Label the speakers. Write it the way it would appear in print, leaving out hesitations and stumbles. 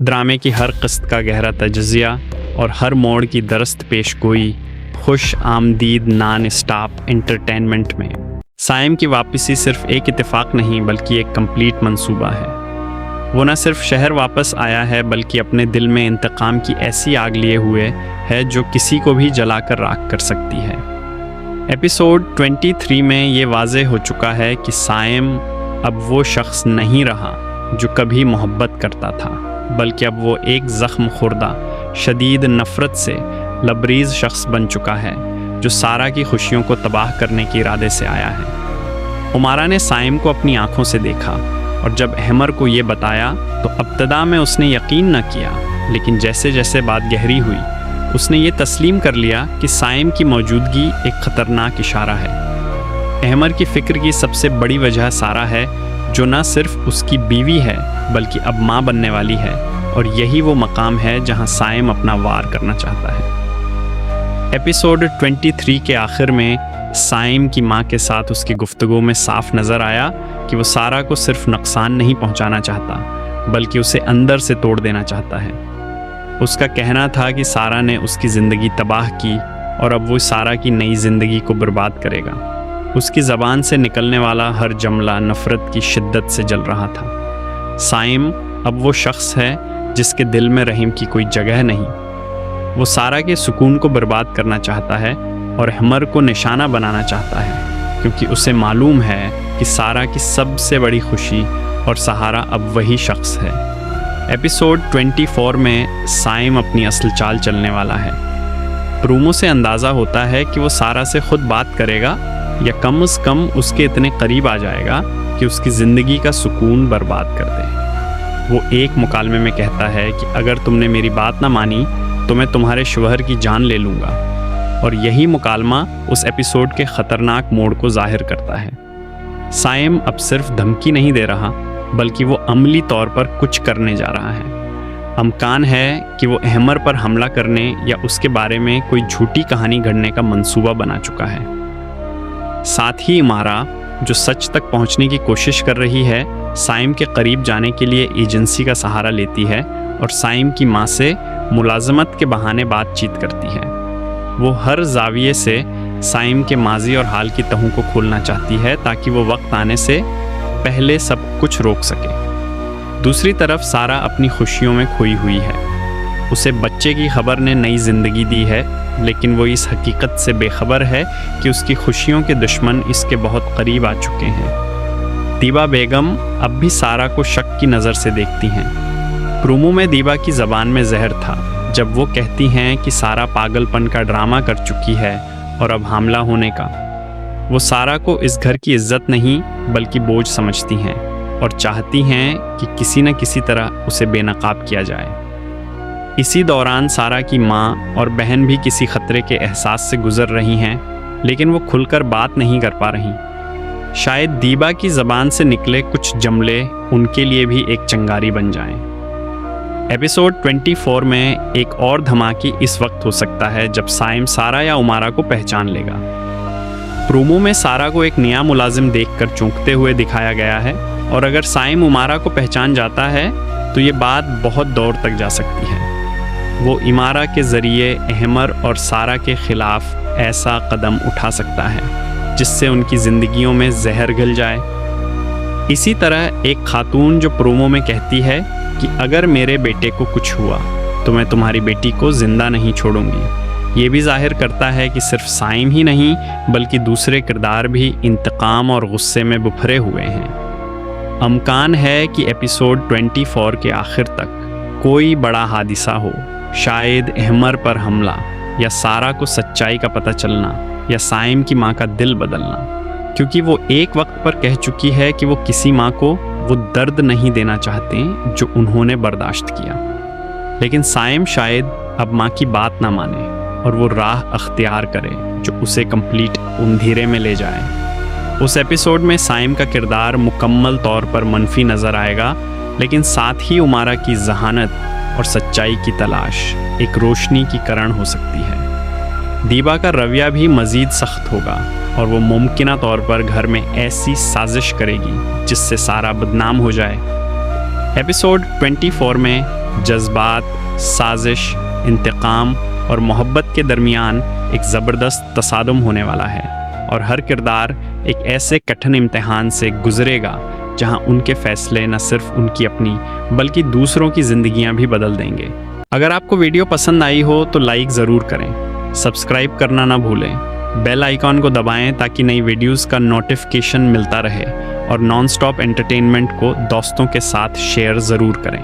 Speaker 1: ڈرامے کی ہر قسط کا گہرا تجزیہ اور ہر موڑ کی درست پیش گوئی خوش آمدید نان اسٹاپ انٹرٹینمنٹ میں۔ سائم کی واپسی صرف ایک اتفاق نہیں بلکہ ایک کمپلیٹ منصوبہ ہے۔ وہ نہ صرف شہر واپس آیا ہے بلکہ اپنے دل میں انتقام کی ایسی آگ لیے ہوئے ہے جو کسی کو بھی جلا کر راکھ کر سکتی ہے۔ ایپیسوڈ 23 میں یہ واضح ہو چکا ہے کہ سائم اب وہ شخص نہیں رہا جو کبھی محبت کرتا تھا، بلکہ اب وہ ایک زخم خوردہ شدید نفرت سے لبریز شخص بن چکا ہے جو سارا کی خوشیوں کو تباہ کرنے کے ارادے سے آیا ہے۔ عمارہ نے سائم کو اپنی آنکھوں سے دیکھا اور جب احمر کو یہ بتایا تو ابتدا میں اس نے یقین نہ کیا، لیکن جیسے جیسے بات گہری ہوئی اس نے یہ تسلیم کر لیا کہ سائم کی موجودگی ایک خطرناک اشارہ ہے۔ احمر کی فکر کی سب سے بڑی وجہ سارا ہے جو نہ صرف اس کی بیوی ہے بلکہ اب ماں بننے والی ہے، اور یہی وہ مقام ہے جہاں سائم اپنا وار کرنا چاہتا ہے۔ ایپیسوڈ 23 کے آخر میں سائم کی ماں کے ساتھ اس کی گفتگو میں صاف نظر آیا کہ وہ سارا کو صرف نقصان نہیں پہنچانا چاہتا بلکہ اسے اندر سے توڑ دینا چاہتا ہے۔ اس کا کہنا تھا کہ سارا نے اس کی زندگی تباہ کی اور اب وہ سارا کی نئی زندگی کو برباد کرے گا۔ اس کی زبان سے نکلنے والا ہر جملہ نفرت کی شدت سے جل رہا تھا۔ سائم اب وہ شخص ہے جس کے دل میں رحم کی کوئی جگہ نہیں۔ وہ سارا کے سکون کو برباد کرنا چاہتا ہے اور احمر کو نشانہ بنانا چاہتا ہے، کیونکہ اسے معلوم ہے کہ سارا کی سب سے بڑی خوشی اور سہارا اب وہی شخص ہے۔ ایپیسوڈ 24 میں سائم اپنی اصل چال چلنے والا ہے۔ پرومو سے اندازہ ہوتا ہے کہ وہ سارا سے خود بات کرے گا یا کم از کم اس کے اتنے قریب آ جائے گا کہ اس کی زندگی کا سکون برباد کر دے۔ وہ ایک مکالمے میں کہتا ہے کہ اگر تم نے میری بات نہ مانی تو میں تمہارے شوہر کی جان لے لوں گا، اور یہی مکالمہ اس ایپیسوڈ کے خطرناک موڑ کو ظاہر کرتا ہے۔ سائم اب صرف دھمکی نہیں دے رہا بلکہ وہ عملی طور پر کچھ کرنے جا رہا ہے۔ امکان ہے کہ وہ احمر پر حملہ کرنے یا اس کے بارے میں کوئی جھوٹی کہانی گھڑنے کا منصوبہ بنا چکا ہے۔ ساتھ ہی عمارہ جو سچ تک پہنچنے کی کوشش کر رہی ہے، سائم کے قریب جانے کے لیے ایجنسی کا سہارا لیتی ہے اور سائم کی ماں سے ملازمت کے بہانے بات چیت کرتی ہے۔ وہ ہر زاویے سے سائم کے ماضی اور حال کی تہوں کو کھولنا چاہتی ہے تاکہ وہ وقت آنے سے پہلے سب کچھ روک سکے۔ دوسری طرف سارا اپنی خوشیوں میں کھوئی ہوئی ہے۔ اسے بچے کی خبر نے نئی زندگی دی ہے، لیکن وہ اس حقیقت سے بے خبر ہے کہ اس کی خوشیوں کے دشمن اس کے بہت قریب آ چکے ہیں۔ دیبا بیگم اب بھی سارا کو شک کی نظر سے دیکھتی ہیں۔ پرومو میں دیبا کی زبان میں زہر تھا جب وہ کہتی ہیں کہ سارا پاگل پن کا ڈرامہ کر چکی ہے اور اب حاملہ ہونے کا۔ وہ سارا کو اس گھر کی عزت نہیں بلکہ بوجھ سمجھتی ہیں اور چاہتی ہیں کہ کسی نہ کسی طرح اسے بے نقاب کیا جائے۔ اسی دوران سارا کی ماں اور بہن بھی کسی خطرے کے احساس سے گزر رہی ہیں، لیکن وہ کھل کر بات نہیں کر پا رہی۔ شاید دیبا کی زبان سے نکلے کچھ جملے ان کے لیے بھی ایک چنگاری بن جائیں۔ ایپیسوڈ 24 میں ایک اور دھماکہ اس وقت ہو سکتا ہے جب سائم سارا یا عمارہ کو پہچان لے گا۔ پرومو میں سارا کو ایک نیا ملازم دیکھ کر چونکتے ہوئے دکھایا گیا ہے، اور اگر سائم عمارہ کو پہچان جاتا ہے تو یہ بات بہت دور تک جا سکتی ہے۔ وہ عمارہ کے ذریعے احمر اور سارا کے خلاف ایسا قدم اٹھا سکتا ہے جس سے ان کی زندگیوں میں زہر گھل جائے۔ اسی طرح ایک خاتون جو پرومو میں کہتی ہے کہ اگر میرے بیٹے کو کچھ ہوا تو میں تمہاری بیٹی کو زندہ نہیں چھوڑوں گی، یہ بھی ظاہر کرتا ہے کہ صرف سائم ہی نہیں بلکہ دوسرے کردار بھی انتقام اور غصے میں بپھرے ہوئے ہیں۔ امکان ہے کہ ایپیسوڈ 24 کے آخر تک کوئی بڑا حادثہ ہو، شاید احمر پر حملہ، یا سارا کو سچائی کا پتہ چلنا، یا سائم کی ماں کا دل بدلنا، کیونکہ وہ ایک وقت پر کہہ چکی ہے کہ وہ کسی ماں کو وہ درد نہیں دینا چاہتے جو انہوں نے برداشت کیا۔ لیکن سائم شاید اب ماں کی بات نہ مانے اور وہ راہ اختیار کرے جو اسے کمپلیٹ اندھیرے میں لے جائے۔ اس ایپیسوڈ میں سائم کا کردار مکمل طور پر منفی نظر آئے گا، لیکن ساتھ ہی عمارہ کی ذہانت اور سچائی کی تلاش ایک روشنی کی کرن ہو سکتی ہے۔ دیبا کا رویہ بھی مزید سخت ہوگا اور وہ ممکنہ طور پر گھر میں ایسی سازش کرے گی جس سے سارا بدنام ہو جائے۔ ایپیسوڈ 24 میں جذبات، سازش، انتقام اور محبت کے درمیان ایک زبردست تصادم ہونے والا ہے، اور ہر کردار ایک ایسے کٹھن امتحان سے گزرے گا جہاں ان کے فیصلے نہ صرف ان کی اپنی بلکہ دوسروں کی زندگیاں بھی بدل دیں گے۔ اگر آپ کو ویڈیو پسند آئی ہو تو لائک ضرور کریں، سبسکرائب کرنا نہ بھولیں، بیل آئیکن کو دبائیں تاکہ نئی ویڈیوز کا نوٹیفیکیشن ملتا رہے، اور نان سٹاپ انٹرٹینمنٹ کو دوستوں کے ساتھ شیئر ضرور کریں۔